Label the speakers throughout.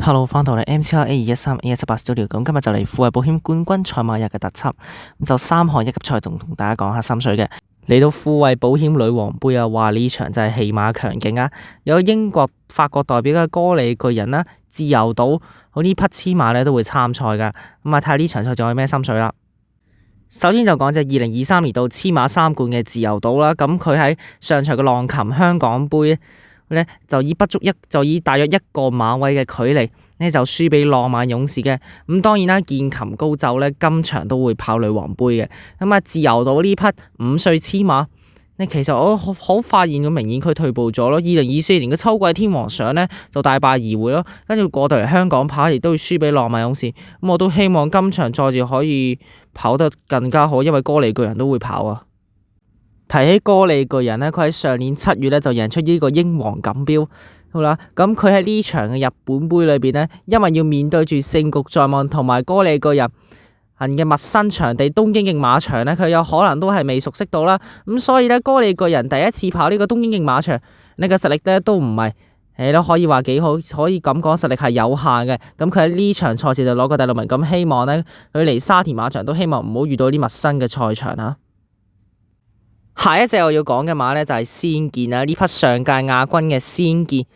Speaker 1: Hello，翻到嚟 MTR A213A178 Studio， 咁今日就嚟富衛保險冠軍賽馬日嘅特輯，咁就3項一級賽同大家講下心水嘅。嚟到富衛保險女王杯啊，話呢場就係戲碼強勁啊！有英國、法國代表嘅哥里巨人啦、自由島，好呢匹黐馬咧都會參賽噶。咁啊，睇下呢場賽仲有咩心水啦。首先就講隻2023年度黐馬3冠嘅自由島啦，咁佢喺上場嘅浪琴香港杯咧就以大約1個馬位嘅距離咧就輸俾浪漫勇士嘅。咁當然啦，健琴高就咧今場都會跑女王杯嘅。咁啊，自由島呢匹5歲黐馬，其實我好發現個明顯佢退步咗咯。2024年嘅秋季天皇賞咧就大敗而回咯，跟住過到嚟香港跑亦都會輸俾浪漫勇士。咁我都希望今場賽事可以跑得更加好，因為哥里巨人都會跑啊。提起哥里巨人咧，佢喺上年7月咧就贏出呢個英皇錦標，好啦，咁佢喺呢場嘅日本杯裏邊咧，因為要面對住勝局在望同埋哥里巨人嘅陌生場地東京競馬場咧，佢有可能都係未熟悉到啦，咁所以咧哥里巨人第一次跑呢個東京競馬場，呢個實力咧都唔係都可以話幾好，可以咁講實力係有限嘅。咁佢喺呢場賽事就攞個第6名，咁希望咧佢嚟沙田馬場都希望唔好遇到啲陌生嘅賽場啊。下一隻我要講嘅馬咧就係先見啊，呢匹上屆亞軍嘅先見，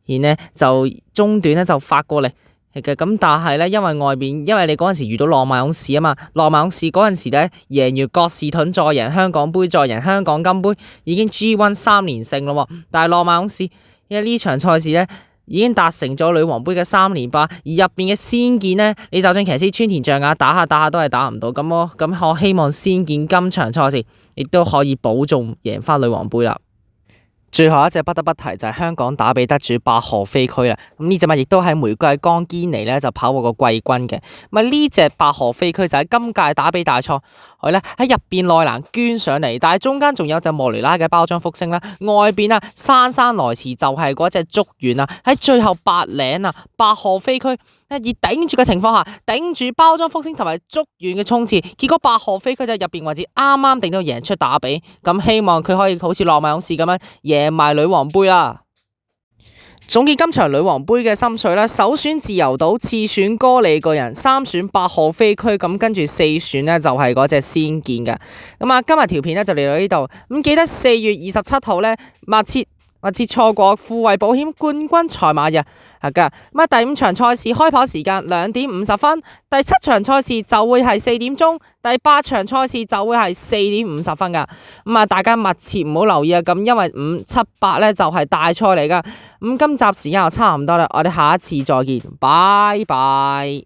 Speaker 1: 而呢就中段咧就發過嚟嘅，咁但係咧因為你嗰陣時遇到浪漫勇士啊嘛，浪漫勇士嗰陣時咧贏完葛士頓，再贏香港杯，再贏香港金杯，已經 G1 3連勝咯。但係浪漫勇士因為呢場賽事咧已經達成咗女王杯嘅3連霸，而入邊嘅先見呢，你就算騎師川田象雅打下都係打唔到，咁我希望先見今場賽事亦都可以保重贏翻女王杯啦。最後一隻不得不提就係香港打比得主八賀飛駒啦，咁呢隻馬亦都喺玫瑰江堅尼咧就跑過個季軍嘅。咁呢隻八賀飛駒就喺今屆打比大賽喺入邊內欄捐上嚟，但係中間仲有隻莫雷拉嘅包裝福星啦，外邊姍姍來遲就係嗰隻竹園啊，喺最後8嶺啊，八賀飛駒以頂住嘅情況下，頂住包裝福星同埋竹園嘅衝刺，結果八賀飛駒就入邊位置啱啱定到贏出打比，咁希望佢可以好似浪漫勇士咁樣贏埋女王杯啦。總結今場女王杯嘅心水啦，首選自由島，次選哥里巨人，3選八賀飛駒，咁跟住4選呢就係嗰隻先見嘅。咁啊，今日條片呢就嚟到呢度，咁記得4月27號呢密切錯過富衛保險冠軍賽馬日㗎。咁第5場賽事開跑時間2點50分，第7場賽事就會係4點鐘，第8場賽事就會係4點50分㗎。咁啊，大家密切唔好留意啊，咁因為5、7、8咧就係大賽嚟㗎。咁今集時間又差唔多啦，我哋下一次再見，拜拜。